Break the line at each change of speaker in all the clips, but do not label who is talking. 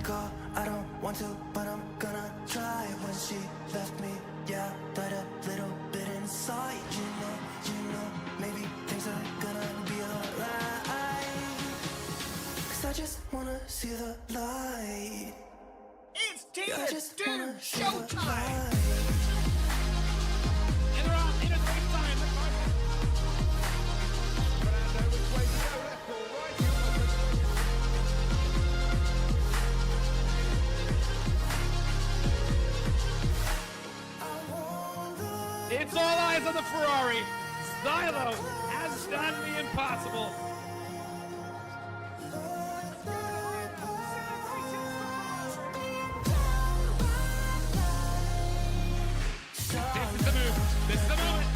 call, I don't want to, but I'm gonna try. When she left me, yeah, died a little bit inside. You know, maybe things are gonna be alright. 'Cause I just wanna see the light.
It's
Yeah, I just wanna see the
showtime!
light.
And they're on in a great time. Fernando, which way to go? Left or right? It's all eyes on the Ferrari. Stylo has done the impossible. This is the move. This is the moment.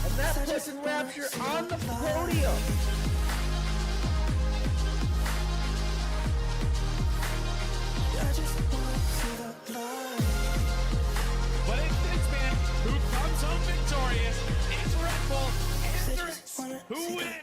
And that puts Rapture on the podium.
But it's this man who comes home victorious. It's Red Bull. Hendricks who wins.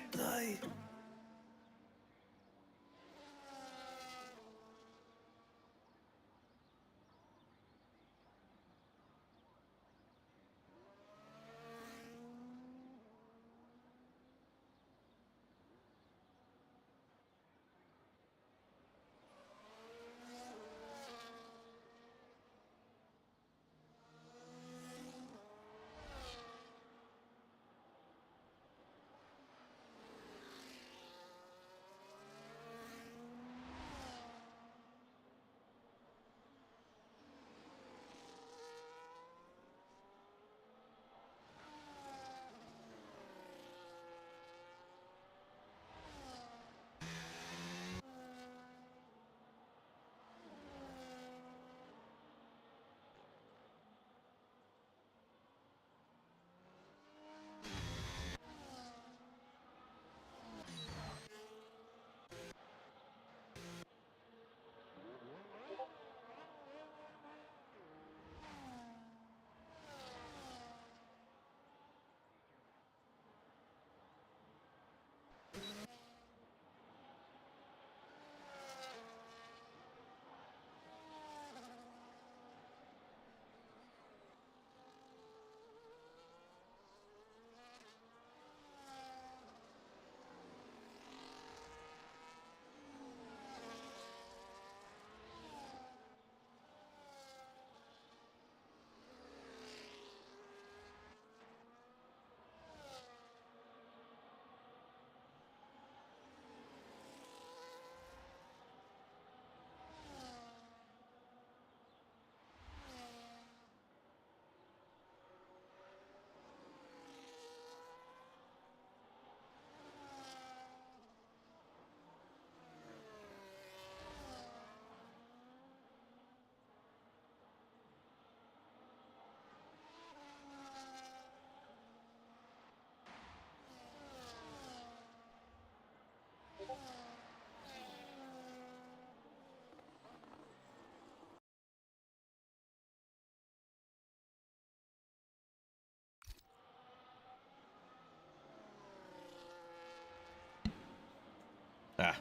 Ah.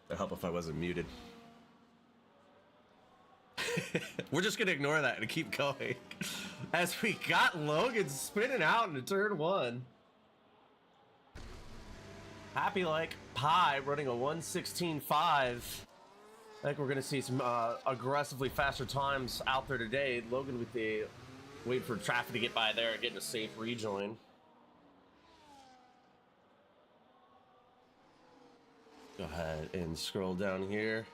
It'd help if I wasn't muted. We're just gonna ignore that and keep going. As we got Logan spinning out into turn one. Happy like pie running a 1:16.5. I think we're gonna see some aggressively faster times out there today. Logan with the wait for traffic to get by there and getting a safe rejoin. Go ahead and scroll down here.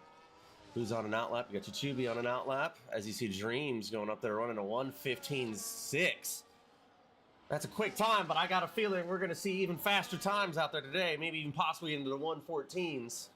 Who's on an outlap? You got Chichubi on an outlap. As you see, Dreams going up there running a 1:15.6. That's a quick time, but I got a feeling we're going to see even faster times out there today. Maybe even possibly into the 1:14s.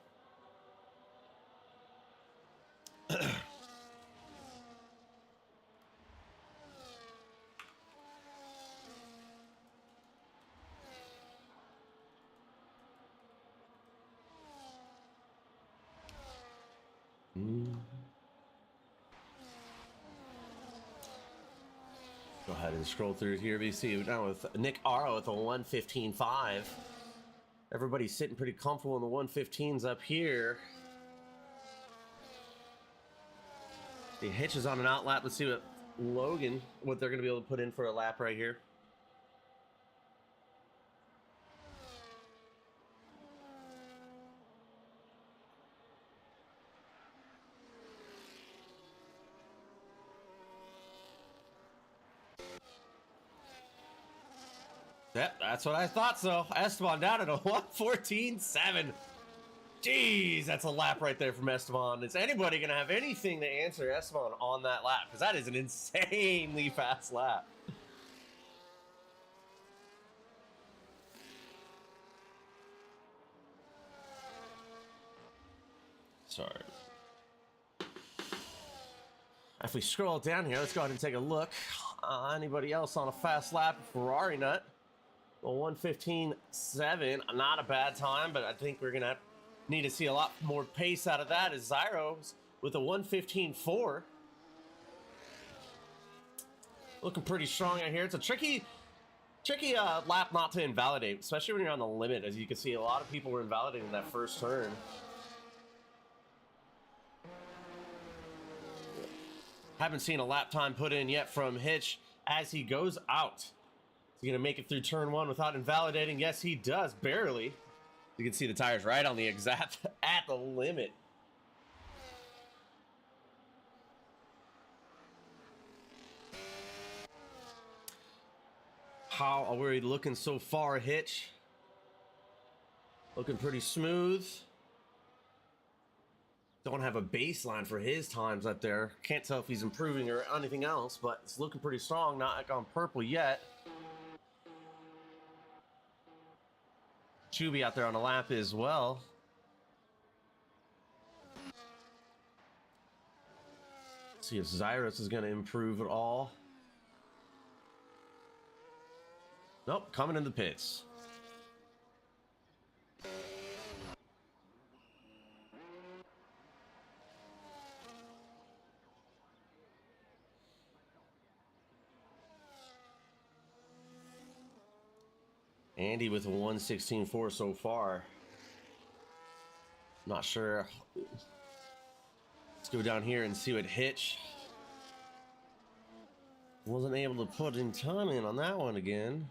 Go ahead and scroll through here. We see now with Nick Aro with a 115.5. Everybody's sitting pretty comfortable in the 115s up here. The hitch is on an out lap. Let's see what Logan, what they're going to be able to put in for a lap right here. Yep, that's what I thought so. Esteban down at a 114.7. Jeez, that's a lap right there from Esteban. Is anybody going to have anything to answer Esteban on that lap? Because that is an insanely fast lap. Sorry. If we scroll down here, let's go ahead and take a look. Anybody else on a fast lap? Ferrari nut. Well, 115.7, not a bad time, but I think we're going to need to see a lot more pace out of that as Zyro's with a 115.4. Looking pretty strong out here. It's a tricky lap not to invalidate, especially when you're on the limit. As you can see, a lot of people were invalidating that first turn. Haven't seen a lap time put in yet from Hitch as he goes out. Is he going to make it through turn one without invalidating? Yes, he does, barely. You can see the tires right on the exact at the limit. How are we looking so far, Hitch? Looking pretty smooth. Don't have a baseline for his times up there. Can't tell if he's improving or anything else, but it's looking pretty strong. Not on purple yet. Chubby out there on a lap as well. See if Zyrus is going to improve at all. Nope, coming in the pits. Andy with a 116.4 so far. Not sure. Let's go down here and see what Hitch. Wasn't able to put in time in on that one again.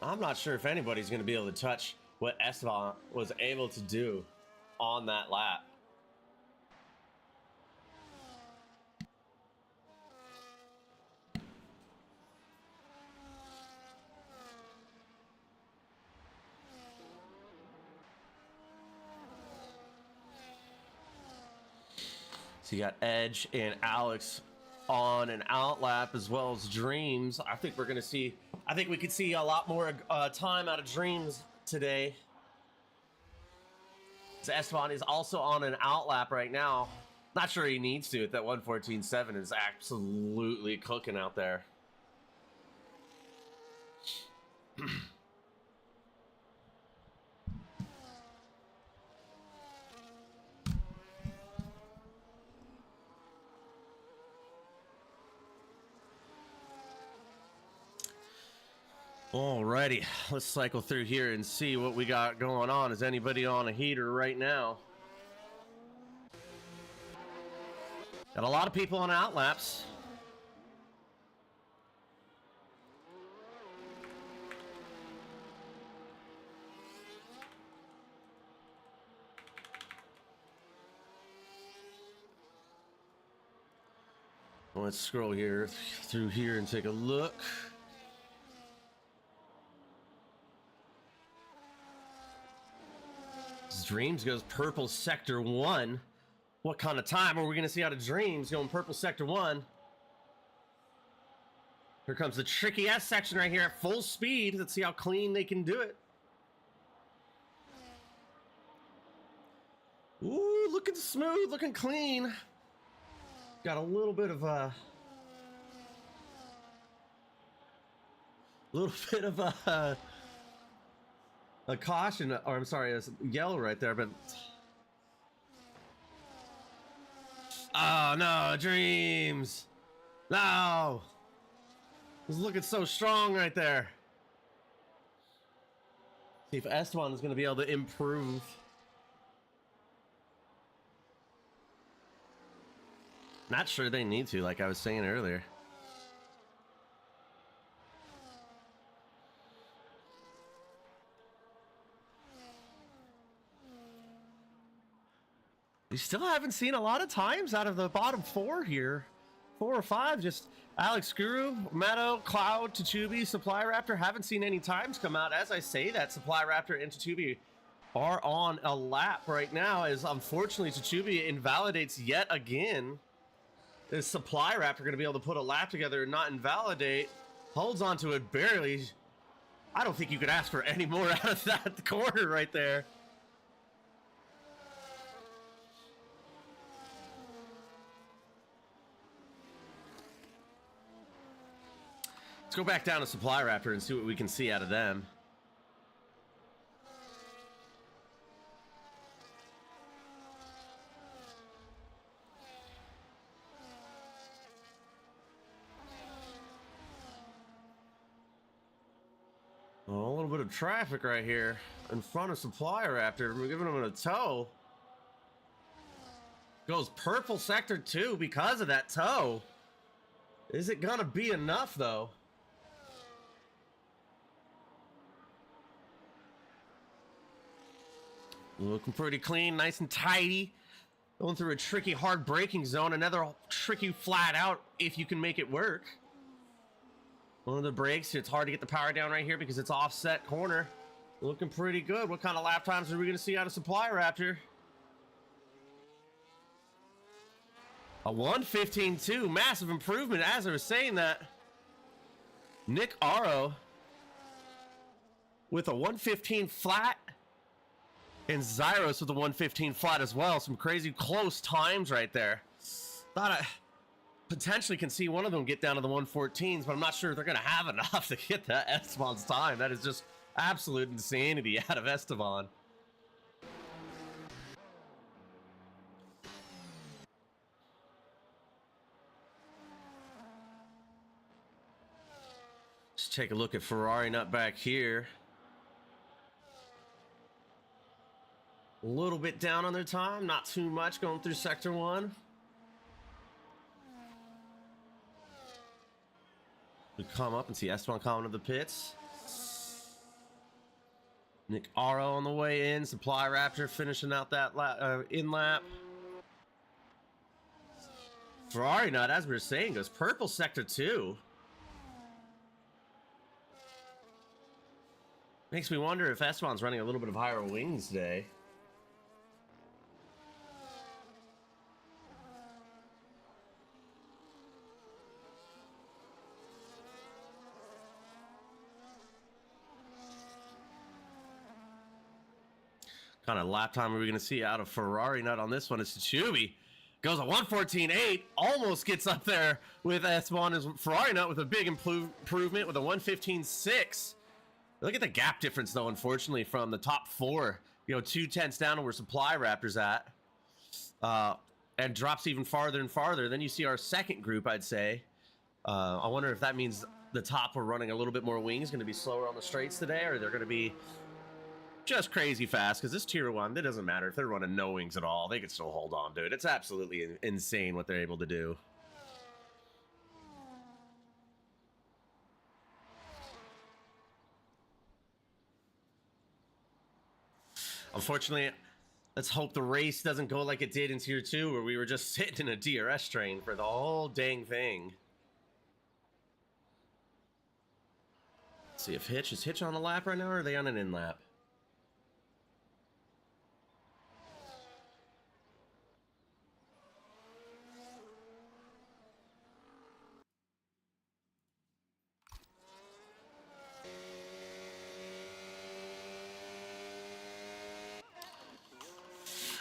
I'm not sure if anybody's going to be able to touch what Esteban was able to do on that lap. So you got Edge and Alex on an out lap as well as Dreams. I think we're going to see, I think we could see a lot more time out of Dreams today. So Esteban is also on an out lap right now. Not sure he needs to. At that 114.7 is absolutely cooking out there. Alrighty, let's cycle through here and see what we got going on. Is anybody on a heater right now? Got a lot of people on out laps. Let's scroll here through here and take a look. Dreams goes purple sector 1. What kind of time are we going to see out of Dreams going purple sector 1? Here comes the tricky S section right here at full speed. Let's see how clean they can do it. Ooh, looking smooth, looking clean. Got a little bit of a caution, or I'm sorry, a yellow right there, but Oh no, Dreams. No. He's looking so strong right there. See if Esteban is going to be able to improve. Not sure they need to, like I was saying earlier. We still haven't seen a lot of times out of the bottom four here. 4 or 5, just Alex Guru, Meadow, Cloud, Tachubi, Supply Raptor. Haven't seen any times come out. As I say that, Supply Raptor and Tachubi are on a lap right now, as unfortunately Tachubi invalidates yet again. Is Supply Raptor going to be able to put a lap together and not invalidate? Holds on to it barely. I don't think you could ask for any more out of that corner right there. Let's go back down to Supply Raptor and see what we can see out of them. Well, a little bit of traffic right here in front of Supply Raptor. We're giving him a tow. Goes purple sector 2 because of that tow. Is it gonna be enough though? Looking pretty clean, nice and tidy. Going through a tricky, hard braking zone. Another tricky flat out if you can make it work. One of the brakes, it's hard to get the power down right here because it's offset corner. Looking pretty good. What kind of lap times are we going to see out of Supply Raptor? A 1:15.2, massive improvement. As I was saying that, Nick Aro with a 1:15 flat. And Zyros with the 1:15 flat as well. Some crazy close times right there. Thought I potentially can see one of them get down to the 1:14s, but I'm not sure if they're going to have enough to get that Esteban's time. That is just absolute insanity out of Esteban. Let's take a look at Ferrari Nut back here. A little bit down on their time, not too much going through sector 1. We come up and see Esteban coming to the pits. Nick Aro on the way in. Supply Raptor finishing out that in lap. Ferrari Nut, as we were saying, goes purple sector 2. Makes me wonder if Esteban's running a little bit of higher wings today. Kind of lap time are we going to see out of Ferrari Nut on this one? It's Tachubi. Goes a 1:14.8. Almost gets up there with Esteban. As Ferrari Nut with a big improvement with a 1:15.6. Look at the gap difference, though, unfortunately, from the top 4. You know, 2/10 down to where Supply Raptor's at. And drops even farther and farther. Then you see our second group, I'd say. I wonder if that means the top are running a little bit more wings, going to be slower on the straights today, or they're going to be just crazy fast, because this tier 1, it doesn't matter if they're running no wings at all, they can still hold on to it. It's absolutely insane what they're able to do. Unfortunately, let's hope the race doesn't go like it did in tier 2, where we were just sitting in a DRS train for the whole dang thing. Let's see if is Hitch on a lap right now, or are they on an in lap?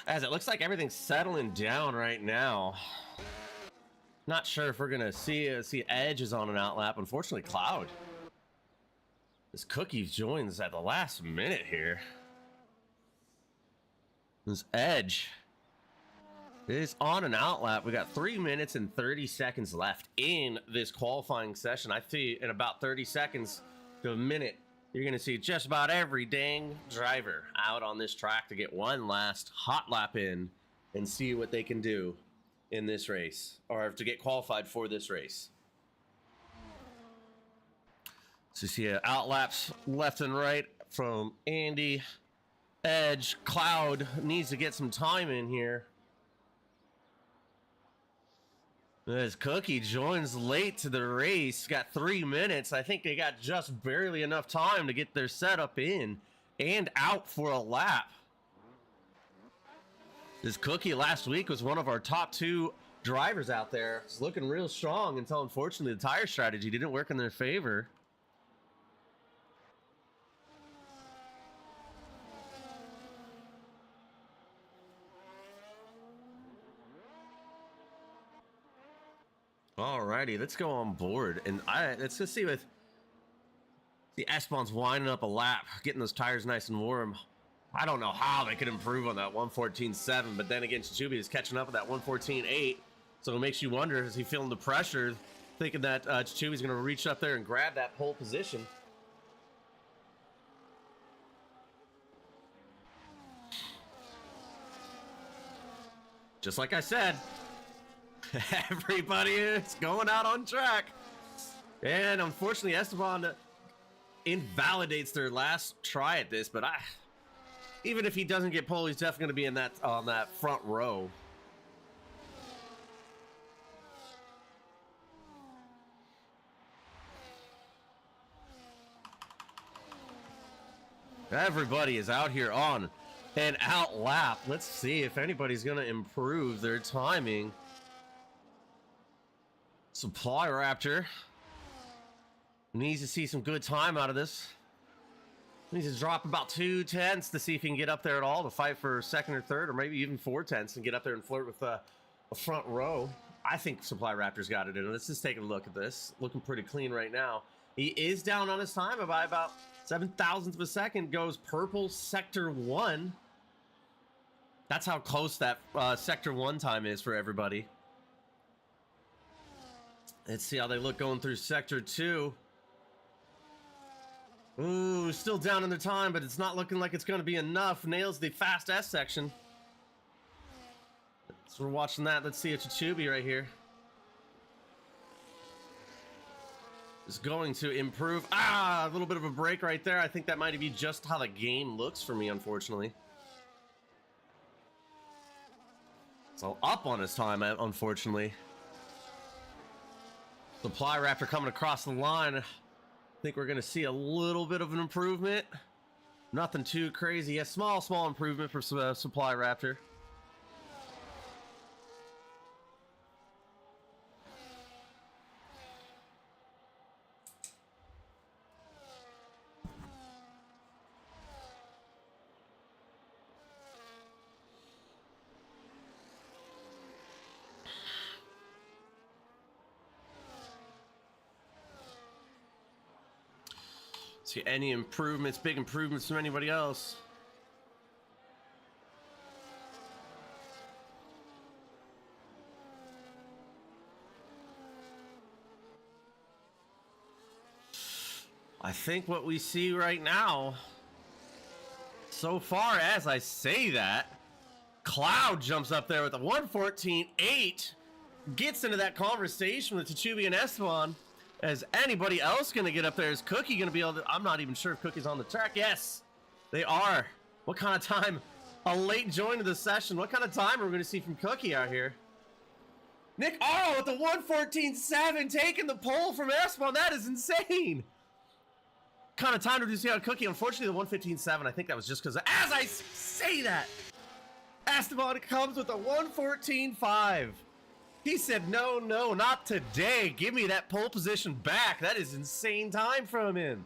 As it looks like everything's settling down right now. Not sure if we're gonna see Edge is on an outlap. Unfortunately, Cloud. This Cookie joins at the last minute here. This Edge It is on an out lap. We got 3 minutes and 30 seconds left in this qualifying session. I see in about 30 seconds to a minute, you're going to see just about every dang driver out on this track to get one last hot lap in and see what they can do in this race, or to get qualified for this race. So you see out laps left and right from Andy. Edge, Cloud needs to get some time in here. As Cookie joins late to the race, got 3 minutes. I think they got just barely enough time to get their setup in and out for a lap. This Cookie last week was one of our top 2 drivers out there. It's looking real strong until, unfortunately, the tire strategy didn't work in their favor. Alrighty, let's go on board, and let's just see with the Esteban's winding up a lap, getting those tires nice and warm. I don't know how they could improve on that 114.7, but then again, Chichubi is catching up with that 114.8, so it makes you wonder, is he feeling the pressure, thinking that Chichubi's going to reach up there and grab that pole position? Just like I said, everybody is going out on track, and unfortunately Esteban invalidates their last try at this. But even if he doesn't get pole, he's definitely going to be in that on that front row. Everybody is out here on an out lap. Let's see if anybody's going to improve their timing. Supply Raptor needs to see some good time out of this. Needs to drop about 2 tenths to see if he can get up there at all to fight for second or third, or maybe even 4 tenths and get up there and flirt with a front row. I think Supply Raptor's got it in. Let's just take a look at this. Looking pretty clean right now. He is down on his time by about 7 thousandths of a second. Goes purple sector 1. That's how close that sector 1 time is for everybody. Let's see how they look going through sector 2. Ooh, still down in their time, but it's not looking like it's going to be enough. Nails the fast S section. So we're watching that. Let's see a Chichubi right here. Is going to improve. A little bit of a break right there. I think that might be just how the game looks for me, unfortunately. So up on his time, unfortunately. Supply Raptor coming across the line. I think we're going to see a little bit of an improvement. Nothing too crazy. A small improvement for Supply Raptor. See any improvements, big improvements from anybody else? I think what we see right now, so far as I say that, Cloud jumps up there with a 114.8, gets into that conversation with Chichubi and Esteban. Is anybody else going to get up there? Is Cookie going to be able to? I'm not even sure if Cookie's on the track. Yes, they are. What kind of time? A late join to the session. What kind of time are we going to see from Cookie out here? Nick Arrow with the 114.7 taking the pole from Esteban. That is insane. What kind of time did you see out Cookie? Unfortunately, the 115.7. I think that was just because, as I say that, Esteban comes with a 114.5. He said, no, not today. Give me that pole position back. That is insane time from him.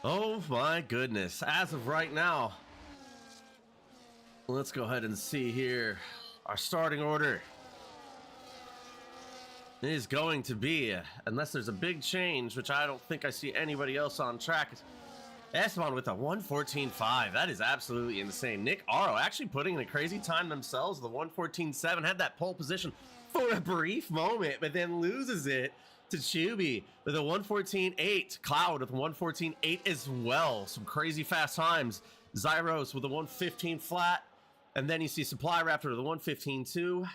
Oh my goodness. As of right now, let's go ahead and see here our starting order. It is going to be, unless there's a big change, which I don't think I see anybody else on track. Esteban with a 1:14.5. That is absolutely insane. Nick Aro actually putting in a crazy time themselves. The 1:14.7 had that pole position for a brief moment, but then loses it to Chuby with a 1:14.8. Cloud with a 1:14.8 as well. Some crazy fast times. Zyros with a 1:15 flat. And then you see Supply Raptor with a 1:15.2.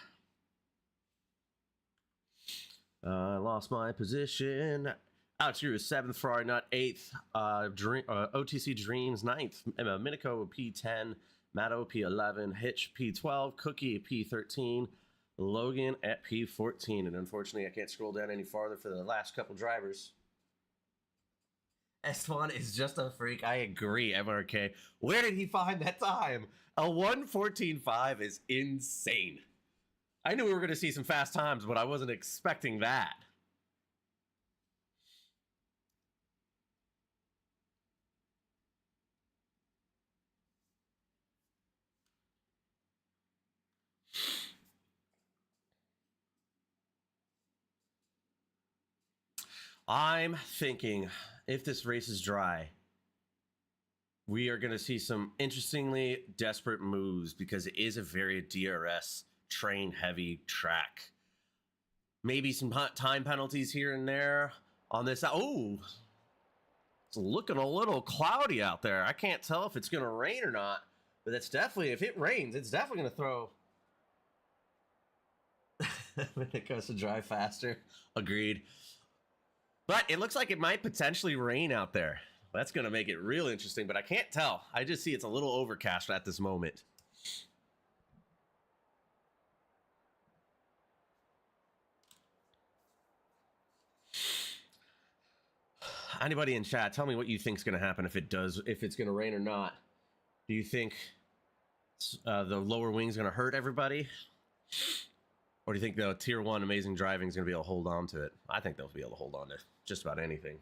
I lost my position. Alex Drew is 7th, Ferrari Nut 8th, OTC Dreams 9th, Minico P10, Matto P11, Hitch P12, Cookie P13, Logan at P14. And unfortunately, I can't scroll down any farther for the last couple drivers. Esteban is just a freak. I agree, MRK. Where did he find that time? A 1:14.5 is insane. I knew we were going to see some fast times, but I wasn't expecting that. I'm thinking if this race is dry, we are going to see some interestingly desperate moves because it is a very DRS train heavy track. Maybe some time penalties here and there on this. Oh, it's looking a little cloudy out there. I can't tell if it's going to rain or not, but that's definitely, if it rains, it's definitely going to throw. When it goes to drive faster. Agreed. But it looks like it might potentially rain out there. That's going to make it real interesting, but I can't tell. I just see it's a little overcast at this moment. Anybody in chat, tell me what you think is going to happen if it's going to rain or not. Do you think the lower wing is going to hurt everybody? Or do you think the tier 1 amazing driving is going to be able to hold on to it? I think they'll be able to hold on to just about anything.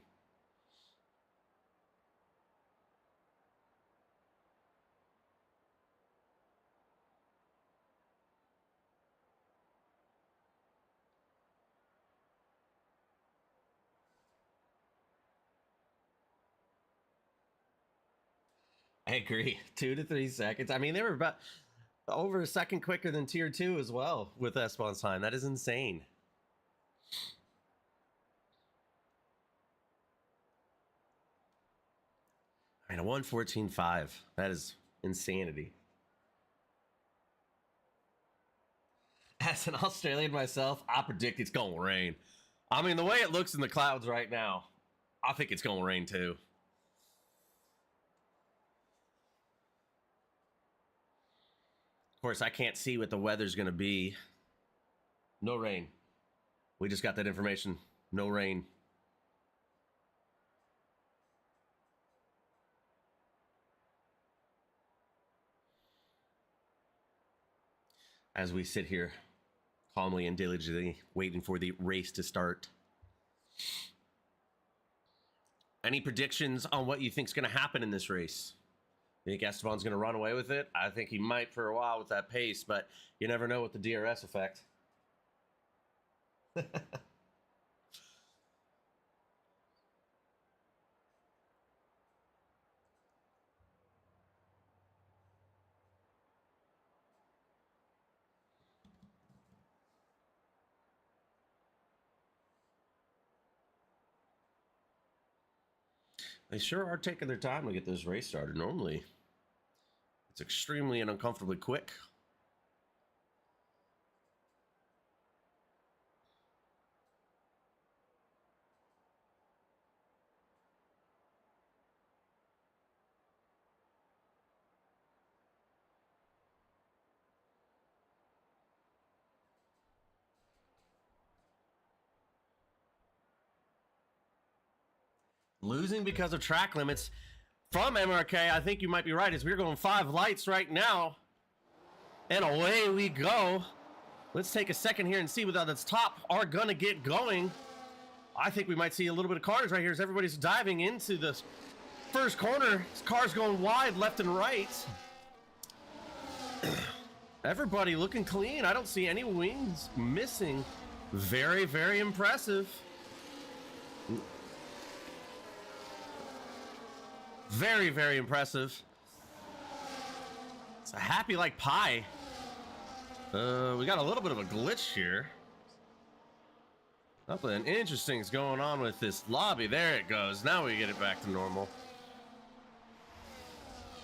I agree. 2 to 3 seconds. I mean, they were about over a second quicker than tier 2 as well with Esteban's time. That is insane. I mean, a 1:14.5. That is insanity. As an Australian myself, I predict it's going to rain. I mean, the way it looks in the clouds right now, I think it's going to rain too. Of course, I can't see what the weather's going to be. No rain. We just got that information. No rain. As we sit here calmly and diligently waiting for the race to start. Any predictions on what you think is going to happen in this race? You think Esteban's going to run away with it? I think he might for a while with that pace, but you never know with the DRS effect. They sure are taking their time to get this race started. Normally, it's extremely and uncomfortably quick. Losing because of track limits from MRK, I think you might be right, as we're going 5 lights right now. And away we go. Let's take a second here and see whether the top are going to get going. I think we might see a little bit of cars right here as everybody's diving into the first corner. Cars going wide left and right. Everybody looking clean. I don't see any wings missing Very, very impressive. Very, very impressive. It's a happy like pie. We got a little bit of a glitch here. Something interesting is going on with this lobby. There it goes. Now we get it back to normal.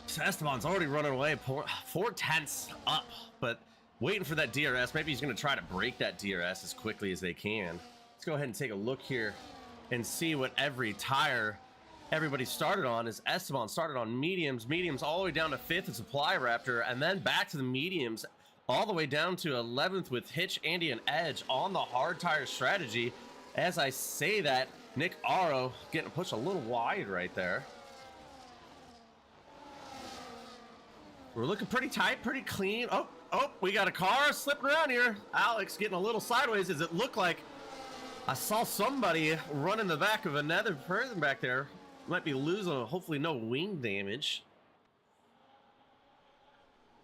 So Esteban's already running away, 4/10 up, but waiting for that DRS. Maybe he's going to try to break that DRS as quickly as they can. Let's go ahead and take a look here and see what every tire everybody started on. Is Esteban started on mediums all the way down to 5th in Supply Raptor, and then back to the mediums all the way down to 11th with Hitch, Andy, and Edge on the hard tire strategy. As I say that, Nick Aro getting pushed a little wide right there. We're looking pretty tight, pretty clean. Oh, we got a car slipping around here. Alex getting a little sideways as it looked like I saw somebody run in the back of another person back there. Might be losing, hopefully no wing damage.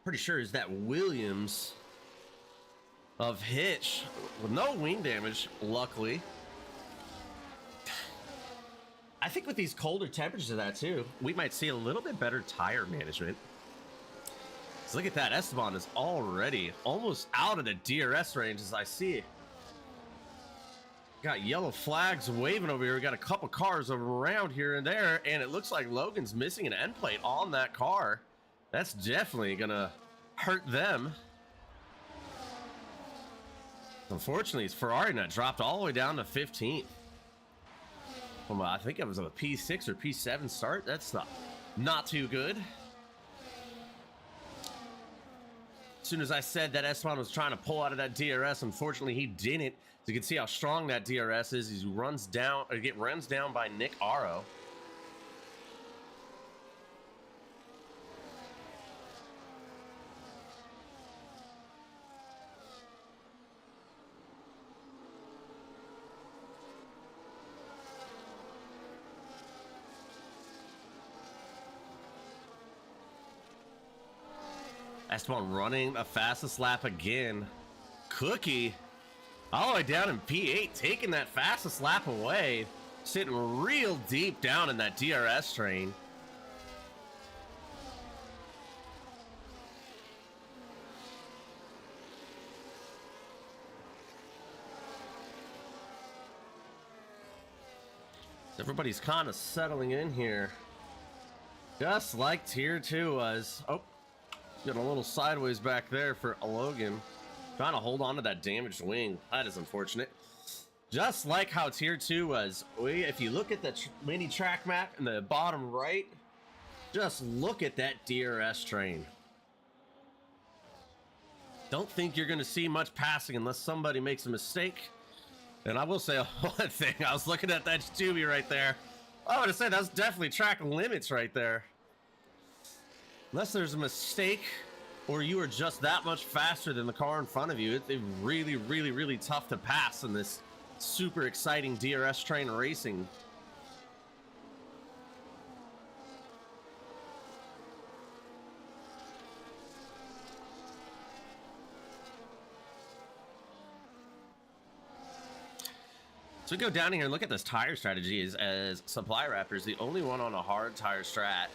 Pretty sure is that Williams of Hitch with no wing damage, luckily. I think with these colder temperatures of that too, we might see a little bit better tire management. So look at that, Esteban is already almost out of the DRS range as I see. Got yellow flags waving over here. We got a couple cars around here and there, and it looks like Logan's missing an end plate on that car. That's definitely gonna hurt them. Unfortunately, it's Ferrari that dropped all the way down to 15th. Well, I think it was a P6 or P7 start. That's not too good. As soon as I said that Esteban was trying to pull out of that DRS, unfortunately he didn't. So you can see how strong that DRS is. He runs down, or runs down by Nick Aro. Esteban running the fastest lap again. Cookie all the way down in P8, taking that fastest lap away, sitting real deep down in that DRS train. Everybody's kind of settling in here, just like Tier 2 was. Oh, getting a little sideways back there for Logan. Trying to hold on to that damaged wing. That is unfortunate. Just like how Tier 2 was. If you look at the mini track map in the bottom right, just look at that DRS train. Don't think you're going to see much passing unless somebody makes a mistake. And I will say one thing. I was looking at that Tubi right there. I would say that's definitely track limits right there. Unless there's a mistake or you are just that much faster than the car in front of you, it's really, really, really tough to pass in this super exciting DRS train racing. So we go down here and look at this tire strategy as Supply Raptor is the only one on a hard tire strat.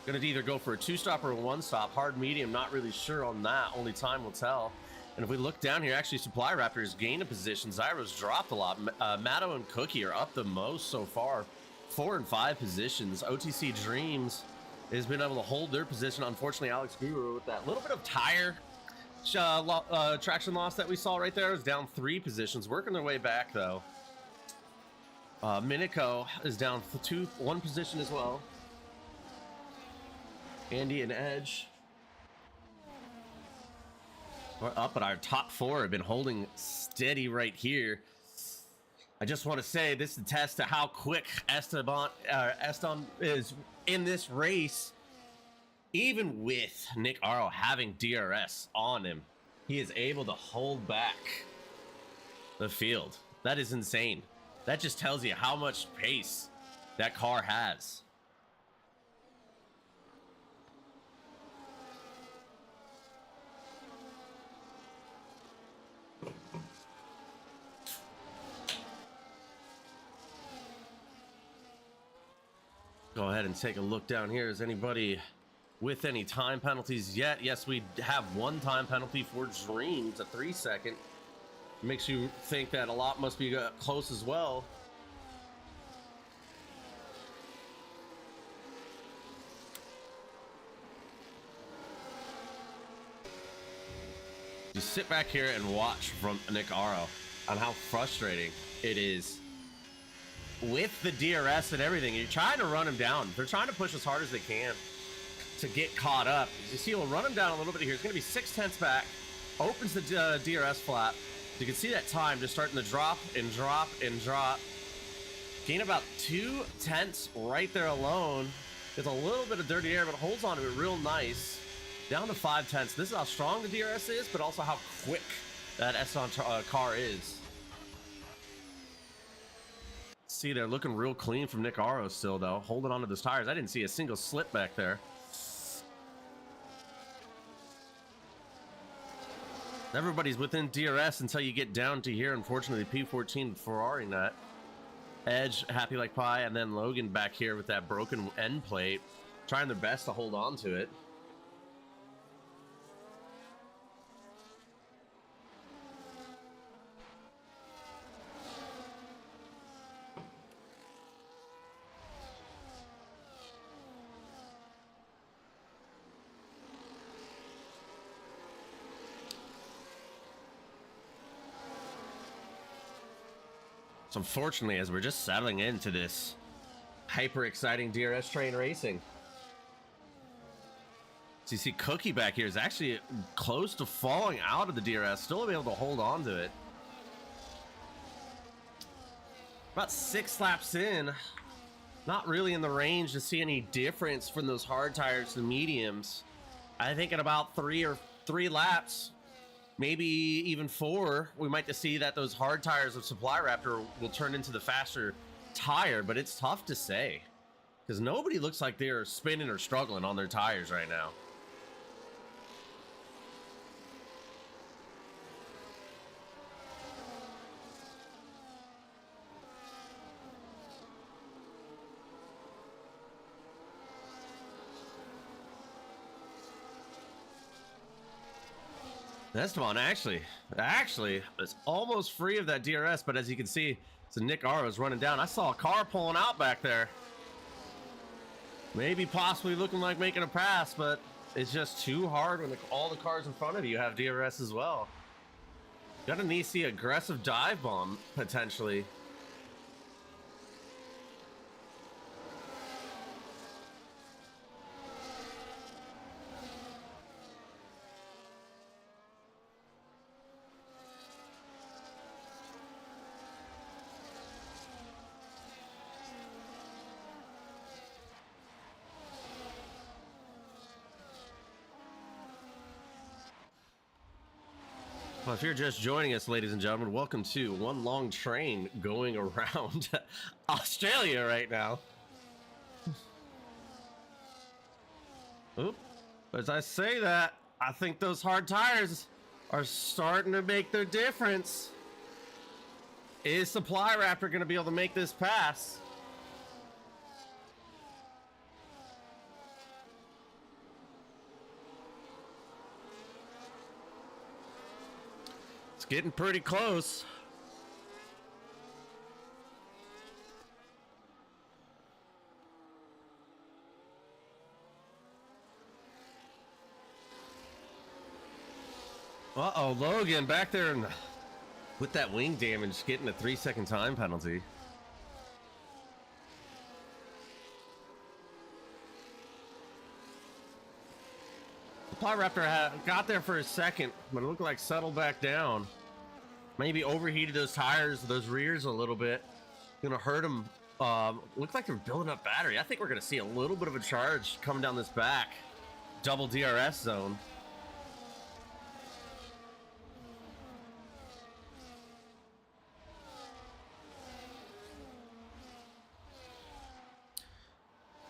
Gonna either go for a 2-stop or a 1-stop. Hard medium, not really sure on that. Only time will tell. And if we look down here, actually Supply Raptor's gained a position. Zyro's dropped a lot. Matto and Cookie are up the most so far. 4 and 5 positions. OTC Dreams has been able to hold their position. Unfortunately, Alex Guru with that little bit of tire traction loss that we saw right there is down 3 positions. Working their way back though. Pinnacle is down 1 position as well. Andy and Edge are up, but our top 4 have been holding steady right here. I just want to say this is a test to how quick Esteban is in this race. Even with Nick Aro having DRS on him, he is able to hold back the field. That is insane. That just tells you how much pace that car has. Go ahead and take a look down here. Is anybody with any time penalties yet? Yes, we have one time penalty for Dreams, a 3-second. Makes you think that a lot must be close as well. Just sit back here and watch from Nick Aro on how frustrating it is with the DRS and everything. You're trying to run him down. They're trying to push as hard as they can to get caught up. As you see, we'll run him down a little bit here. It's going to be 6/10 back. Opens the DRS flap. You can see that time just starting to drop and drop and drop. Gain about 2/10 right there alone. Gets a little bit of dirty air, but holds on to it real nice. Down to 5/10. This is how strong the DRS is, but also how quick that S-on car is. See, they're looking real clean from Nick Aro still, though. Holding on to those tires. I didn't see a single slip back there. Everybody's within DRS until you get down to here. Unfortunately, P14 Ferrari that. Edge, happy like pie, and then Logan back here with that broken end plate, trying their best to hold on to it. So unfortunately, as we're just settling into this hyper exciting DRS train racing. So you see Cookie back here is actually close to falling out of the DRS, still able to hold on to it. About 6 laps in, not really in the range to see any difference from those hard tires to mediums. I think in about 3 laps, maybe even 4, we might just see that those hard tires of Supply Raptor will turn into the faster tire, but it's tough to say because nobody looks like they're spinning or struggling on their tires right now. Esteban actually, it's almost free of that DRS, but as you can see, so Nick Aro is running down. I saw a car pulling out back there. Maybe possibly looking like making a pass, but it's just too hard when all the cars in front of you have DRS as well. Gotta need to see aggressive dive bomb, potentially. Well, if you're just joining us, ladies and gentlemen, welcome to one long train going around Australia right now. Oop. As I say that, I think those hard tires are starting to make their difference. Is Supply Raptor going to be able to make this pass? Getting pretty close. Uh-oh, Logan back there and with that wing damage, getting a 3-second time penalty. Supply Raptor got there for a second, but it looked like settled back down. Maybe overheated those tires, those rears a little bit. Gonna hurt them. Looks like they're building up battery. I think we're gonna see a little bit of a charge coming down this back. Double DRS zone.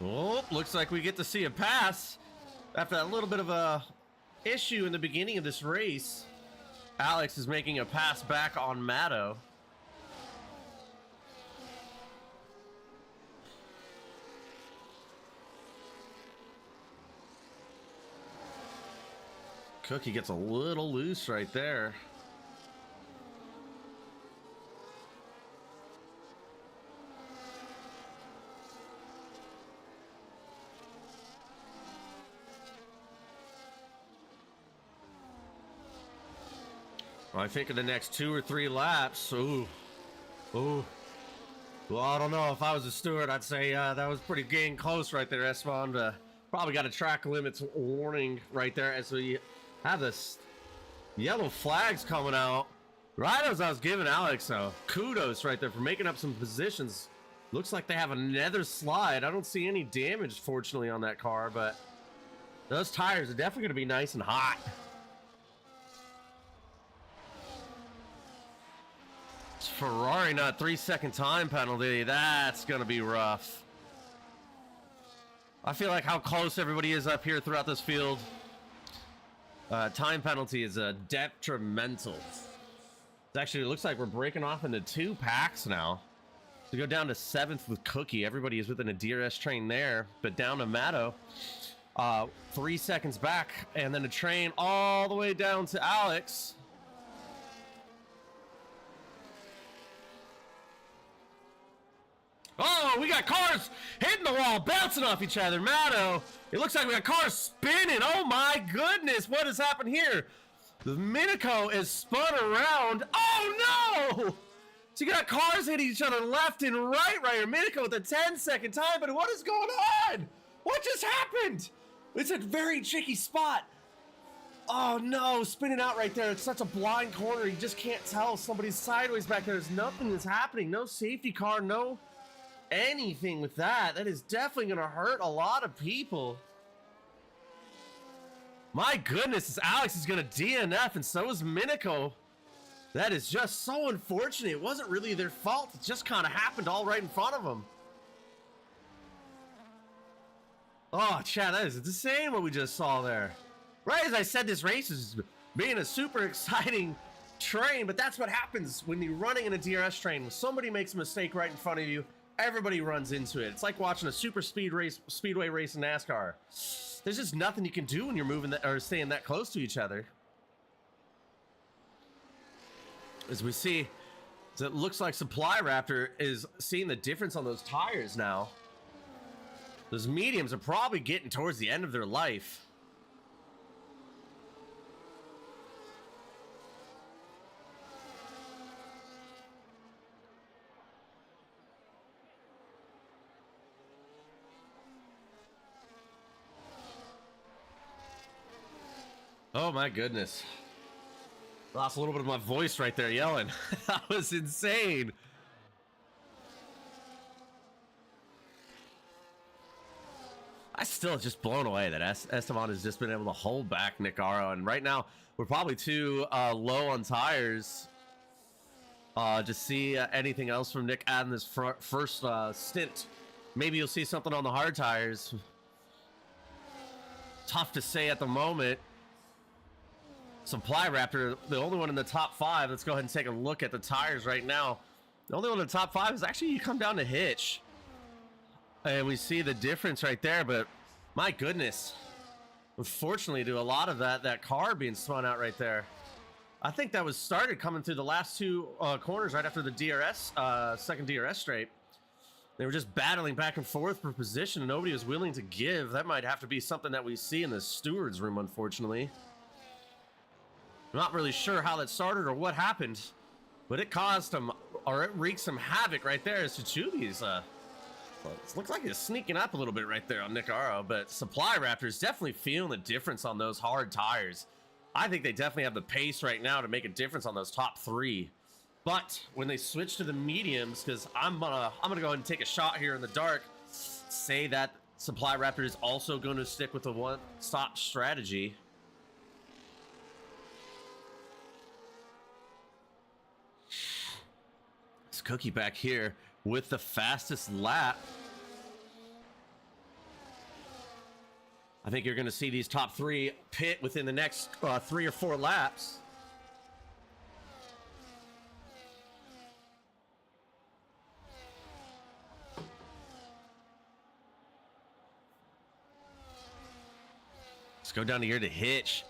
Oh, looks like we get to see a pass after that little bit of a issue in the beginning of this race. Alex is making a pass back on Matto. Cookie gets a little loose right there. I think in the next 2 or 3 laps, ooh. Well, I don't know. If I was a steward, I'd say that was pretty getting close right there, Esteban. Probably got a track limits warning right there as we have this yellow flags coming out. Right as I was giving Alex, so kudos right there for making up some positions. Looks like they have another slide. I don't see any damage, fortunately, on that car, but those tires are definitely going to be nice and hot. Ferrari, not 3-second time penalty. That's gonna be rough. I feel like how close everybody is up here throughout this field. Time penalty is detrimental. It looks like we're breaking off into 2 packs now. To go down to 7th with Cookie. Everybody is within a DRS train there, but down to Matto. 3 seconds back, and then a train all the way down to Alex. Oh, we got cars hitting the wall, bouncing off each other. Matto, it looks like we got cars spinning. Oh my goodness, what has happened here? The Pinnacle is spun around. Oh no! So you got cars hitting each other left and right here. Pinnacle with a 10-second time, but what is going on? What just happened? It's a very tricky spot. Oh no, spinning out right there. It's such a blind corner. You just can't tell. Somebody's sideways back there. There's nothing that's happening. No safety car, no anything with that. That is definitely going to hurt a lot of people. My goodness, this Alex is going to DNF, and so is Pinnacle. That is just so unfortunate. It wasn't really their fault. It just kind of happened all right in front of them. Oh, Chad, that is insane what we just saw there. Right as I said, this race is being a super exciting train, but that's what happens when you're running in a DRS train. When somebody makes a mistake right in front of you, everybody runs into it. It's like watching a speedway race in NASCAR. There's just nothing you can do when you're moving that, or staying that close to each other. As we see, it looks like Supply Raptor is seeing the difference on those tires now. Those mediums are probably getting towards the end of their life. Oh my goodness. Lost a little bit of my voice right there yelling. That was insane. I still just blown away that Esteban has just been able to hold back Nick Aro, and right now we're probably too low on tires to see anything else from Nick adding this first stint. Maybe you'll see something on the hard tires. Tough to say at the moment. Supply Raptor, the only one in the top 5. Let's go ahead and take a look at the tires right now. The only one in the top 5 is actually, you come down to Hitch. And we see the difference right there, but my goodness. Unfortunately, to a lot of that car being spun out right there. I think that was started coming through the last 2 corners right after the DRS, second DRS straight. They were just battling back and forth for position, and nobody was willing to give. That might have to be something that we see in the steward's room, unfortunately. I'm not really sure how that started or what happened, but it caused some, or it wreaked some havoc right there as Tsuchubi's, well, it looks like he's sneaking up a little bit right there on Nick Aro, but Supply Raptor is definitely feeling the difference on those hard tires. I think they definitely have the pace right now to make a difference on those top 3. But when they switch to the mediums, because I'm gonna go ahead and take a shot here in the dark, say that Supply Raptor is also going to stick with the one-stop strategy. It's Cookie back here with the fastest lap. I think you're going to see these top 3 pit within the next 3 or 4 laps. Let's go down here to Hitch.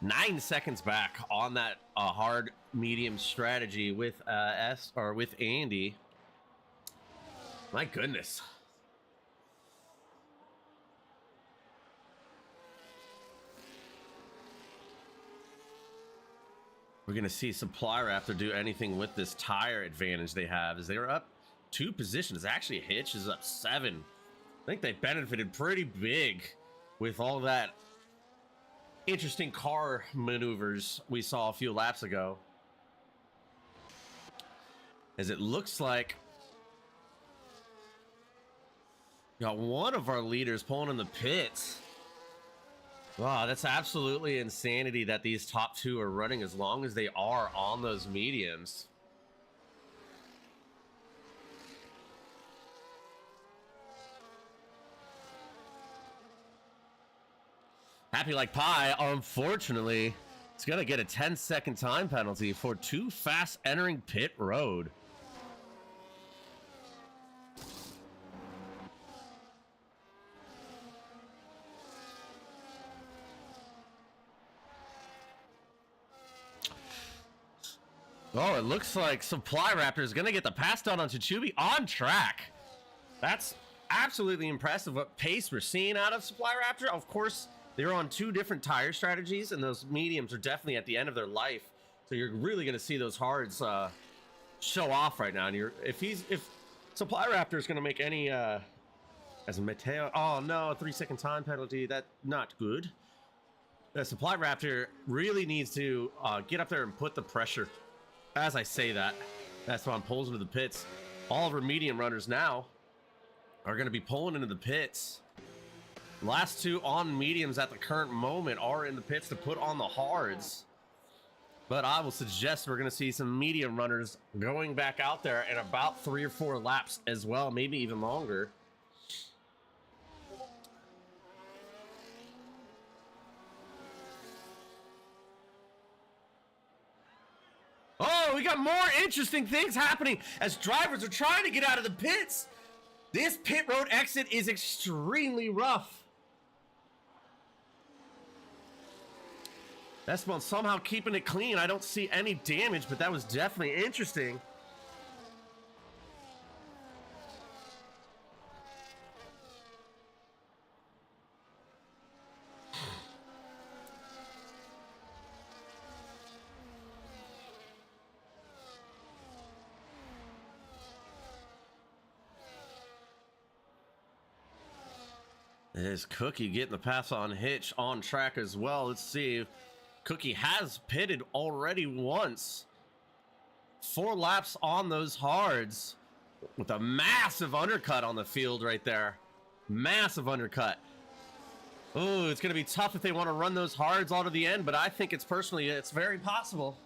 9 seconds back on that hard medium strategy with with Andy. My goodness. We're going to see Supply Raptor do anything with this tire advantage they have, as they are up 2 positions. Actually, Hitch is up 7. I think they benefited pretty big with all that interesting car maneuvers we saw a few laps ago. As it looks like got one of our leaders pulling in the pits. Wow, that's absolutely insanity that these top 2 are running as long as they are on those mediums. Happy Like Pie, unfortunately, it's going to get a 10-second time penalty for too fast entering pit road. Oh, it looks like Supply Raptor is going to get the pass down on Chichubi on track. That's absolutely impressive what pace we're seeing out of Supply Raptor. Of course, they're on 2 different tire strategies, and those mediums are definitely at the end of their life. So you're really going to see those hards show off right now. And if Supply Raptor is going to make any as Mateo, oh no, 3-second time penalty. That's not good. The Supply Raptor really needs to get up there and put the pressure. As I say that, that's why I'm pulls into the pits. All of our medium runners now are going to be pulling into the pits. Last 2 on mediums at the current moment are in the pits to put on the hards. But I will suggest we're going to see some medium runners going back out there in about 3 or 4 laps as well, maybe even longer. Oh, we got more interesting things happening as drivers are trying to get out of the pits. This pit road exit is extremely rough. Esteban somehow keeping it clean. I don't see any damage, but that was definitely interesting. There's Cookie getting the pass on Hitch on track as well. Let's see. Cookie has pitted already once. 4 laps on those hards with a massive undercut on the field right there. Massive undercut. Oh, it's going to be tough if they want to run those hards all to the end, but I think it's very possible.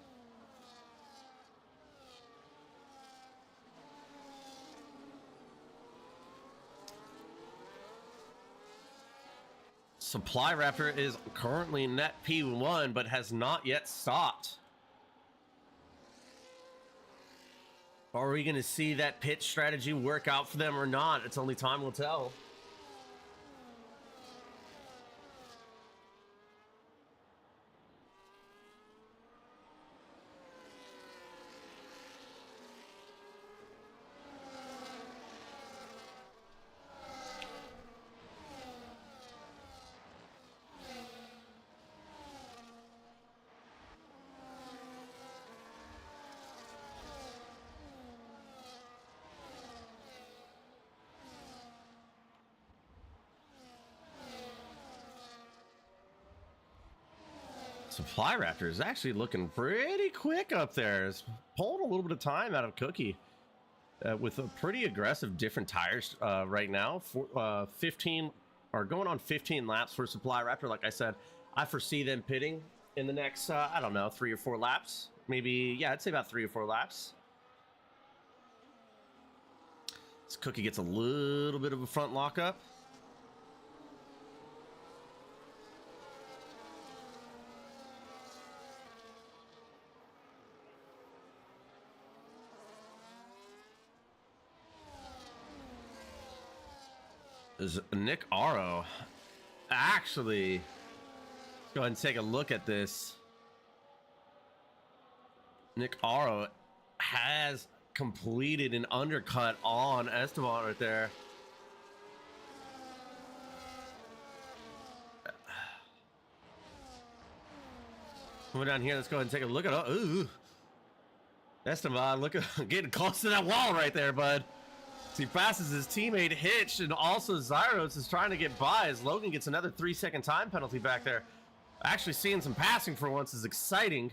Supply Raptor is currently net P1, but has not yet stopped. Are we going to see that pit strategy work out for them or not? It's only time will tell. Supply Raptor is actually looking pretty quick up there. It's pulling a little bit of time out of Cookie with a pretty aggressive different tires right now. 15 or going on 15 laps for Supply Raptor. Like I said, I foresee them pitting in the next, I don't know, 3 or 4 laps. Maybe, yeah, I'd say about 3 or 4 laps. This Cookie gets a little bit of a front lockup. Is Nick Aro actually go ahead and take a look at this. Nick Aro has completed an undercut on Esteban right there. Coming down here, let's go ahead and take a look at it. Ooh. Esteban, look at getting close to that wall right there, bud. So he passes his teammate Hitch, and also Zyros is trying to get by as Logan gets another 3-second time penalty back there. Actually seeing some passing for once is exciting.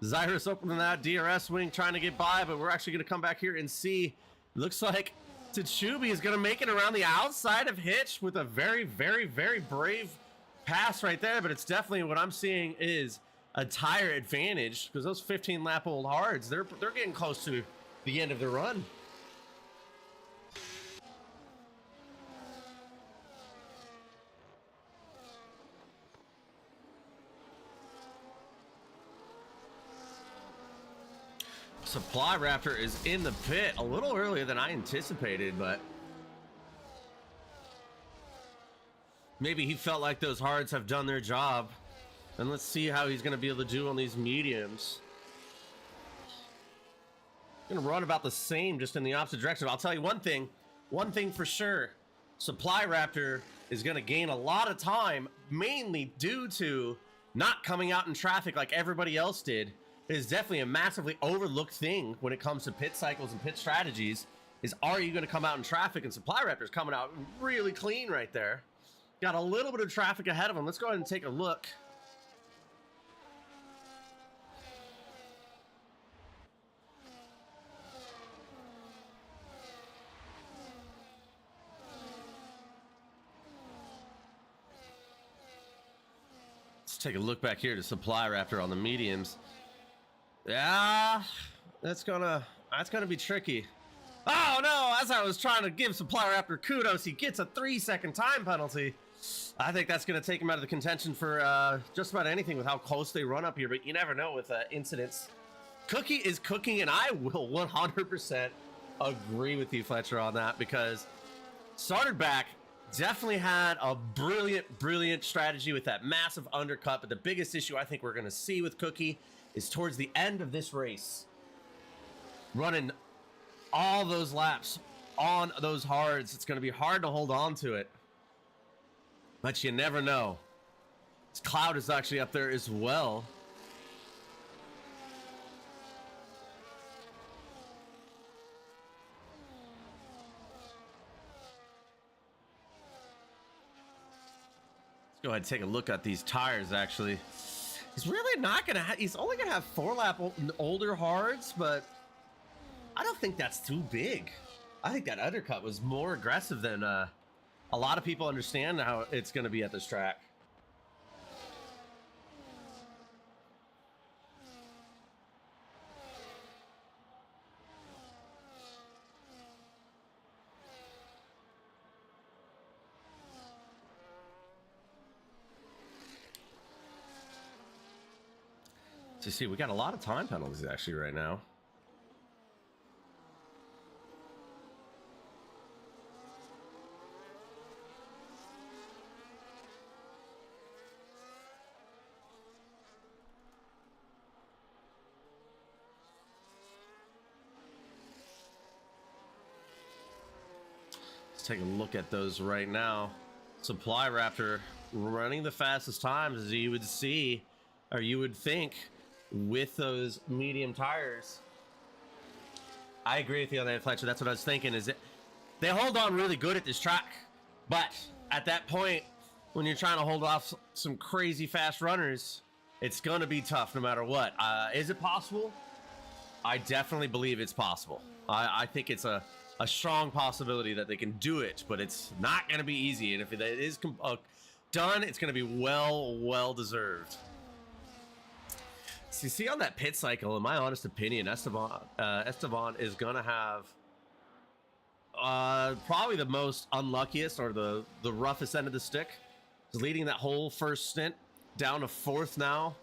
Zyros opening that DRS wing, trying to get by, but we're actually going to come back here and see. Looks like Tchubi is going to make it around the outside of Hitch with a very, very, very brave pass right there, but it's definitely what I'm seeing is a tire advantage because those 15-lap-old hards, they're getting close to the end of the run. Supply Raptor is in the pit a little earlier than I anticipated, but maybe he felt like those hards have done their job. And let's see how he's going to be able to do on these mediums. Going to run about the same, just in the opposite direction. I'll tell you one thing for sure. Supply Raptor is going to gain a lot of time, mainly due to not coming out in traffic like everybody else did. It is definitely a massively overlooked thing when it comes to pit cycles and pit strategies, is are you going to come out in traffic? And Supply Raptor's coming out really clean right there. Got a little bit of traffic ahead of him. Let's go ahead and take a look. Let's take a look back here to Supply Raptor on the mediums. Yeah, that's gonna be tricky. Oh no, as I was trying to give Supply Raptor kudos, he gets a 3-second time penalty. I think that's gonna take him out of the contention for just about anything with how close they run up here, but you never know with incidents. Cookie is cooking, and I will 100% agree with you, Fletcher, on that, because started back, definitely had a brilliant strategy with that massive undercut, but the biggest issue I think we're gonna see with Cookie is towards the end of this race, running all those laps on those hards. It's going to be hard to hold on to it, but you never know. Cloud is actually up there as well. Let's go ahead and take a look at these tires actually. He's really not gonna he's only gonna have 4-lap older hards, but I don't think that's too big. I think that undercut was more aggressive than a lot of people understand how it's gonna be at this track. So see, we got a lot of time penalties actually right now. Let's take a look at those right now. Supply Raptor running the fastest times, as you would see, or you would think, with those medium tires. I agree with you on that, Fletcher. That's what I was thinking, is that they hold on really good at this track, but at that point when you're trying to hold off some crazy fast runners, it's going to be tough no matter what. Is it possible? I definitely believe it's possible. I think it's a strong possibility that they can do it, but it's not going to be easy, and if it is done, it's going to be well deserved. So you see on that pit cycle, in my honest opinion, Esteban is going to have probably the most unluckiest or the roughest end of the stick. He's leading that whole first stint down to 4th now.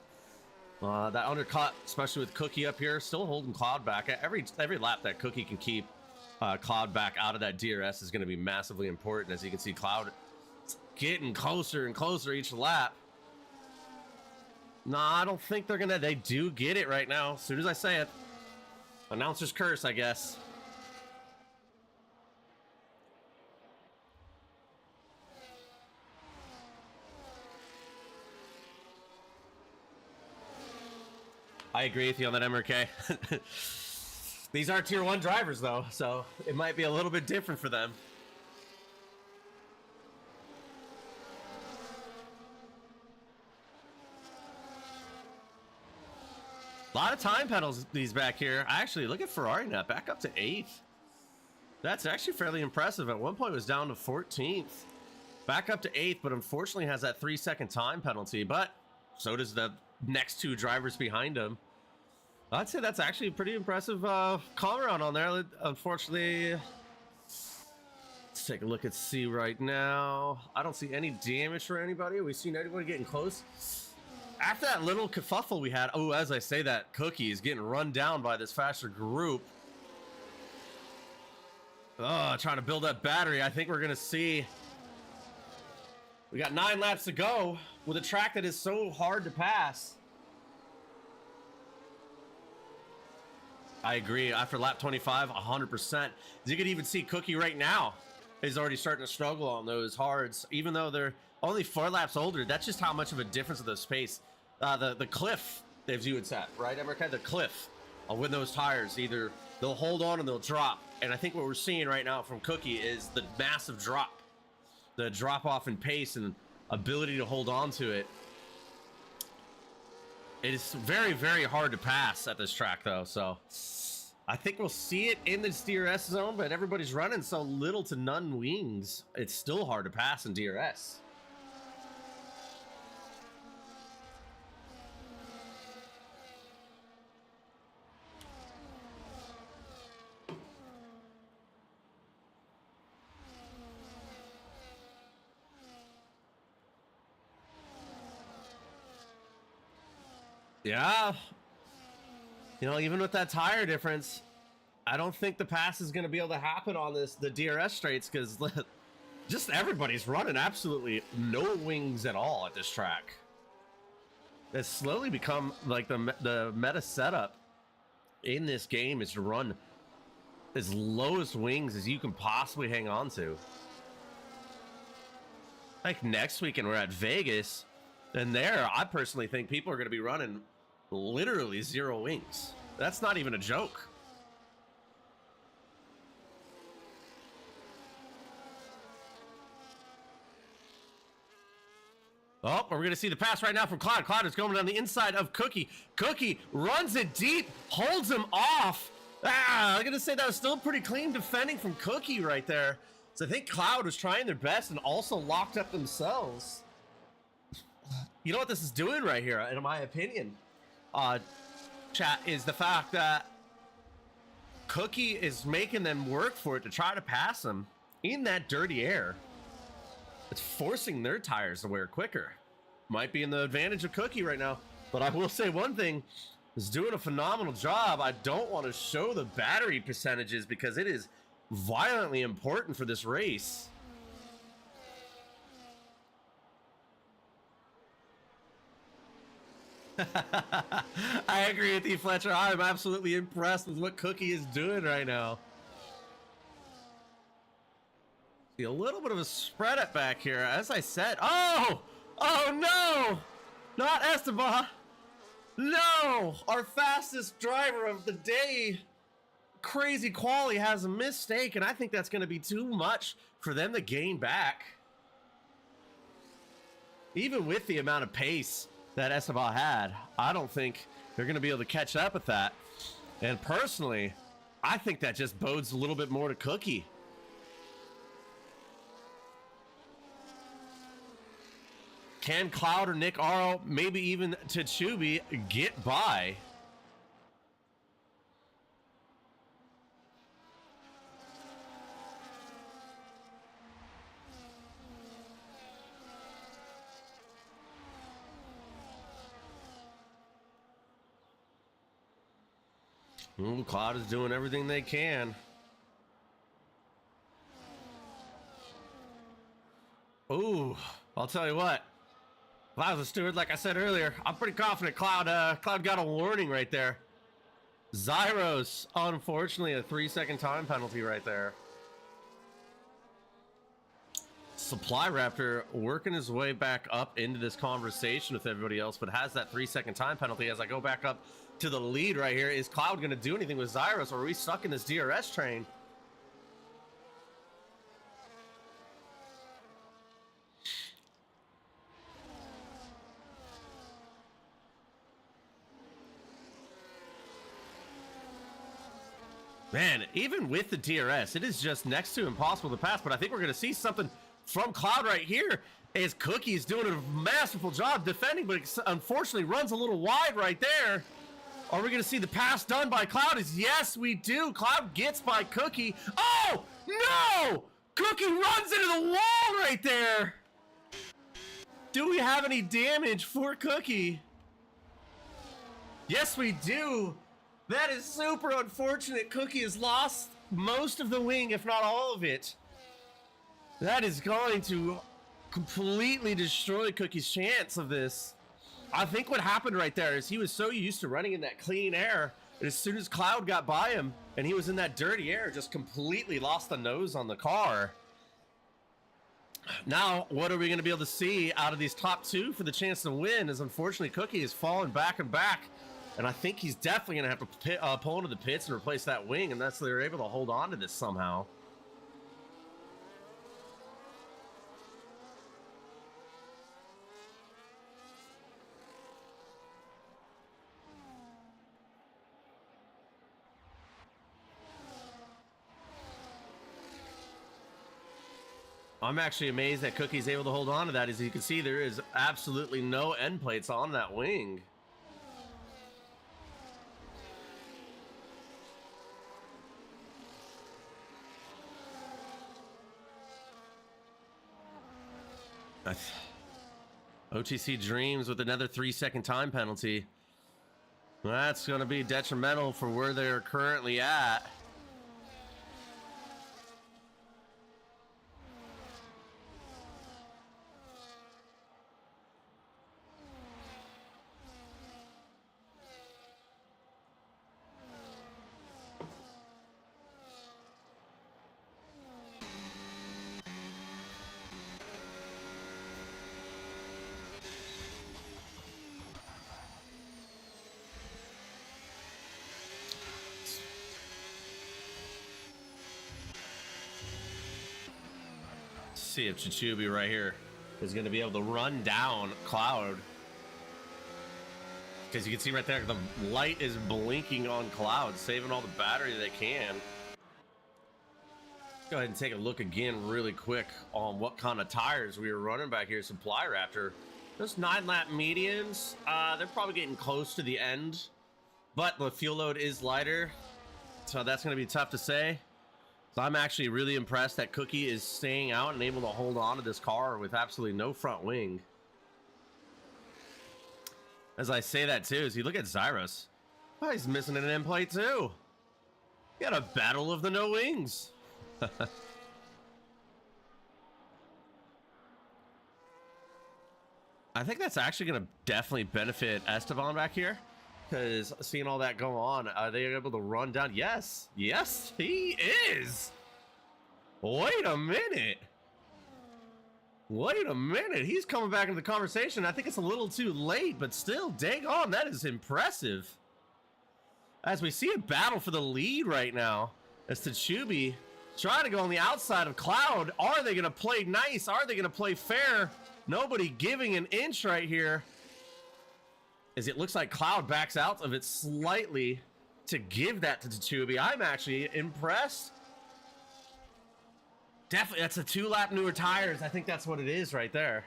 That undercut, especially with Cookie up here, still holding Cloud back. Every lap that Cookie can keep Cloud back out of that DRS is going to be massively important. As you can see, Cloud getting closer and closer each lap. Nah, I don't think they're gonna. They do get it right now. As soon as I say it. Announcer's curse, I guess. I agree with you on that, MRK. These are tier 1 drivers, though, so it might be a little bit different for them. A lot of time penalties back here. Actually, look at Ferrari now, back up to 8th. That's actually fairly impressive. At one point, it was down to 14th. Back up to 8th, but unfortunately has that 3-second time penalty. But so does the next 2 drivers behind him. I'd say that's actually a pretty impressive call around on there. Unfortunately, let's take a look at C right now. I don't see any damage for anybody. We've seen anybody getting close. After that little kerfuffle we had, oh, as I say that, Cookie is getting run down by this faster group. Oh, trying to build up battery. I think we're going to see. We got 9 laps to go with a track that is so hard to pass. I agree. After lap 25, 100%. You could even see Cookie right now is already starting to struggle on those hards, even though they're only 4 laps older. That's just how much of a difference of the space. The cliff, as you would say, right? MRK, the cliff with those tires, either they'll hold on and they'll drop. And I think what we're seeing right now from Cookie is the massive drop, the drop off in pace and ability to hold on to it. It is very, very hard to pass at this track, though. So I think we'll see it in the DRS zone, but everybody's running so little to none wings. It's still hard to pass in DRS. Yeah, you know, even with that tire difference, I don't think the pass is going to be able to happen on the DRS straights, because just everybody's running absolutely no wings at all at this track. It's slowly become like the meta setup in this game is to run as lowest wings as you can possibly hang on to. Like next weekend we're at Vegas, and there I personally think people are going to be running literally 0 wings. That's not even a joke. Oh, we're going to see the pass right now from Cloud. Cloud is going on the inside of Cookie. Cookie runs it deep, holds him off. I'm going to say that was still pretty clean defending from Cookie right there. So I think Cloud was trying their best and also locked up themselves. You know what this is doing right here, in my opinion, chat, is the fact that Cookie is making them work for it to try to pass them in that dirty air. It's forcing their tires to wear quicker. Might be in the advantage of Cookie right now, but I will say one thing, is doing a phenomenal job. I don't want to show the battery percentages because it is violently important for this race. I agree with you, Fletcher. I'm absolutely impressed with what Cookie is doing right now. See a little bit of a spread up back here. As I said, oh no, not Esteban. No, our fastest driver of the day, crazy quali, has a mistake, and I think that's going to be too much for them to gain back. Even with the amount of pace that Esteban had, I don't think they're going to be able to catch up with that. And personally, I think that just bodes a little bit more to Cookie. Can Cloud or Nick Arl, maybe even Tsubi, get by? Ooh, Cloud is doing everything they can. Ooh, I'll tell you what. If I was a steward, like I said earlier, I'm pretty confident Cloud got a warning right there. Zyros, unfortunately, a 3-second time penalty right there. Supply Raptor working his way back up into this conversation with everybody else, but has that 3-second time penalty. As I go back up to the lead right here, is Cloud going to do anything with Zyros, or are we stuck in this DRS train? Man, even with the DRS, it is just next to impossible to pass, but I think we're going to see something from Cloud right here as Cookie's doing a masterful job defending, but unfortunately runs a little wide right there. Are we going to see the pass done by Cloud? Yes, we do. Cloud gets by Cookie. Oh, no! Cookie runs into the wall right there. Do we have any damage for Cookie? Yes, we do. That is super unfortunate. Cookie has lost most of the wing, if not all of it. That is going to completely destroy Cookie's chance of this. I think what happened right there is he was so used to running in that clean air, and as soon as Cloud got by him and he was in that dirty air, just completely lost the nose on the car. Now, what are we going to be able to see out of these top two for the chance to win? Is unfortunately Cookie is falling back and back. And I think he's definitely going to have to pull into the pits and replace that wing unless they're able to hold on to this somehow. I'm actually amazed that Cookie's able to hold on to that. As you can see, there is absolutely no end plates on that wing. OTC Dreams with another 3-second time penalty. That's going to be detrimental for where they're currently at. See if Chichubi right here is going to be able to run down Cloud. Because you can see right there, the light is blinking on Cloud, saving all the battery they can. Go ahead and take a look again really quick on what kind of tires we were running back here. Supply Raptor. Those 9-lap medians, they're probably getting close to the end. But the fuel load is lighter, so that's going to be tough to say. So I'm actually really impressed that Cookie is staying out and able to hold on to this car with absolutely no front wing. As I say that too, as you look at Zyros, oh, he's missing an end plate too. You got a battle of the no wings. I think that's actually going to definitely benefit Esteban back here. Because seeing all that go on, are they able to run down? Yes. Yes, he is. Wait a minute. Wait a minute. He's coming back into the conversation. I think it's a little too late, but still, dang on, that is impressive. As we see a battle for the lead right now, as Tachubi trying to go on the outside of Cloud. Are they going to play nice? Are they going to play fair? Nobody giving an inch right here. As it looks like Cloud backs out of it slightly to give that to Tachubi. I'm actually impressed. Definitely, that's a 2-lap newer tires. I think that's what it is right there.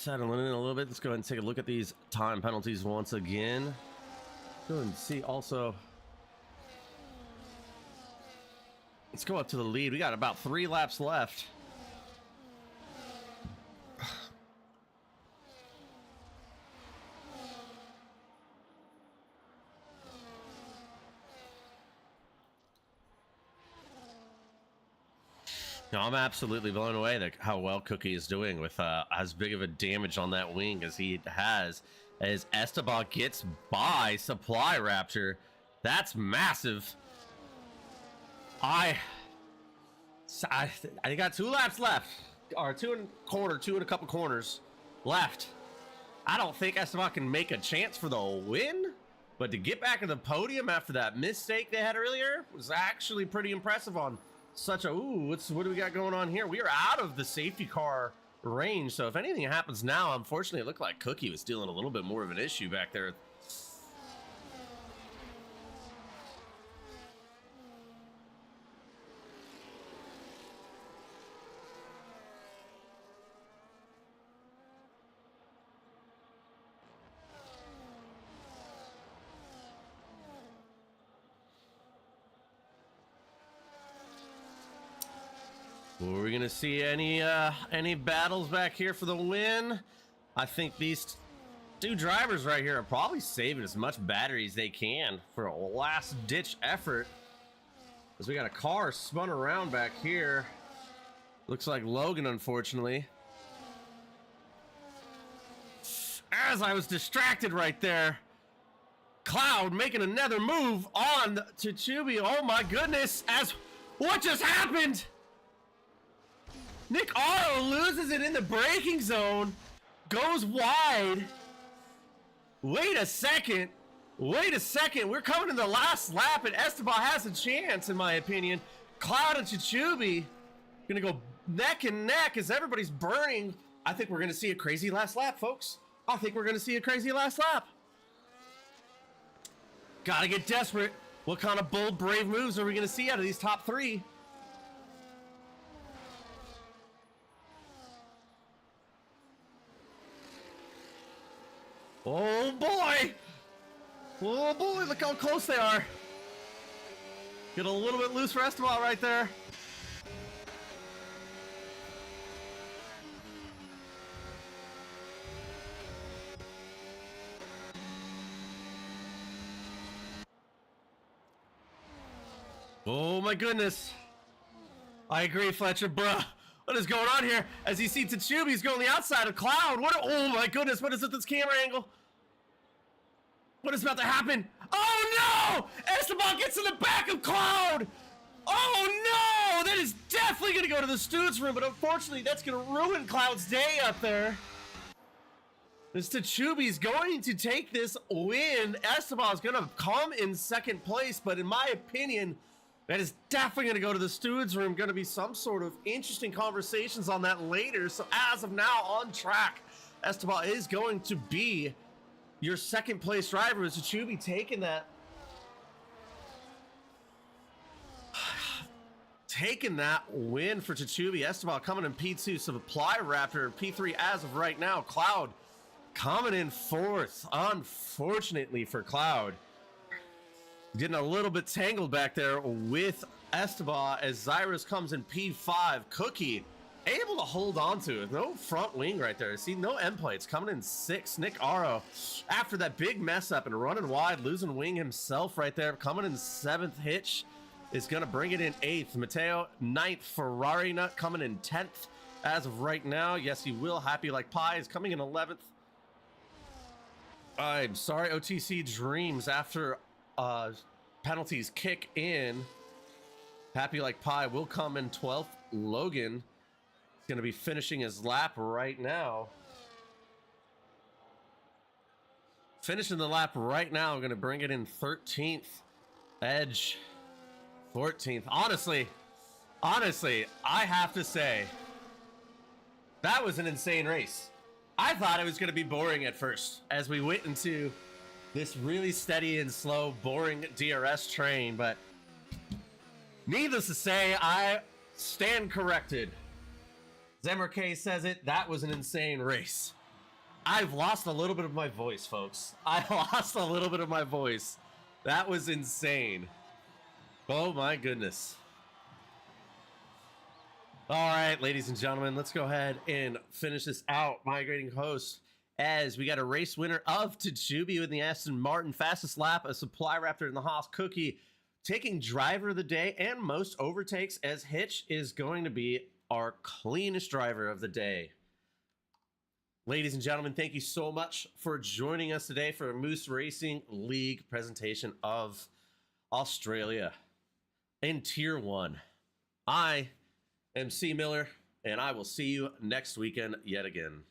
settling in a little bit. Let's go ahead and take a look at these time penalties once again. Go ahead and see also. Let's go up to the lead. We got about 3 laps left. No, I'm absolutely blown away at how well Cookie is doing with as big of a damage on that wing as he has, as Esteban gets by Supply Raptor. That's massive. I got 2 laps left, or 2 and a couple corners left. I don't think Esteban can make a chance for the win, but to get back in the podium after that mistake they had earlier was actually pretty impressive on such a, ooh, what do we got going on here? We are out of the safety car range, so if anything happens now, unfortunately, it looked like Cookie was dealing a little bit more of an issue back there. Are we gonna see any battles back here for the win? I think these 2 drivers right here are probably saving as much battery as they can for a last ditch effort, because we got a car spun around back here. Looks like Logan, unfortunately. As I was distracted right there, Cloud making another move on to Chuby. Oh my goodness, as what just happened? Nick Aro loses it in the braking zone, goes wide. Wait a second. We're coming to the last lap, and Esteban has a chance, in my opinion. Cloud and Chichubi gonna go neck and neck as everybody's burning. I think we're gonna see a crazy last lap, folks. I think we're gonna see a crazy last lap. Gotta get desperate. What kind of bold, brave moves are we gonna see out of these top 3? Oh boy! Oh boy, look how close they are. Get a little bit loose for Esteban right there. Oh my goodness. I agree, Fletcher, bruh. What is going on here? As you see Tachubi's going the outside of Cloud. Oh my goodness, what is it, this camera angle? What is about to happen? Oh no! Esteban gets in the back of Cloud! Oh no! That is definitely gonna go to the steward's room, but unfortunately that's gonna ruin Cloud's day up there. This Tachubi's going to take this win. Esteban's gonna come in 2nd place, but in my opinion, that is definitely going to go to the steward's room. Going to be some sort of interesting conversations on that later. So as of now, on track, Esteban is going to be your 2nd place driver. Is Tachubi taking that? Taking that win for Tachubi. Esteban coming in P2. Supply Raptor P3 as of right now. Cloud coming in 4th. Unfortunately for Cloud. Getting a little bit tangled back there with Esteban as Zyrus comes in P5. Cookie able to hold on to it. No front wing right there. See, no end plates. Coming in 6th. Nick Aro, after that big mess up and running wide, losing wing himself right there. Coming in 7th. Hitch is going to bring it in 8th. Mateo 9th. Ferrari Nut coming in 10th as of right now. Yes, he will. Happy Like Pie is coming in 11th. I'm sorry, OTC Dreams, after penalties kick in, Happy Like Pie will come in 12th. Logan is going to be finishing his lap right now. Finishing the lap right now, going to bring it in 13th. Edge 14th. Honestly, I have to say, that was an insane race. I thought it was going to be boring at first as we went into this really steady and slow, boring DRS train, but needless to say, I stand corrected. Zemmer K says it, that was an insane race. I've lost a little bit of my voice, folks. I lost a little bit of my voice. That was insane. Oh my goodness. All right, ladies and gentlemen, let's go ahead and finish this out. Migrating host, as we got a race winner of Tajubi with the Aston Martin, fastest lap, a Supply Raptor in the Haas Cookie, taking driver of the day and most overtakes, as Hitch is going to be our cleanest driver of the day. Ladies and gentlemen, thank you so much for joining us today for a Moose Racing League presentation of Australia in Tier 1. I am C. Miller, and I will see you next weekend yet again.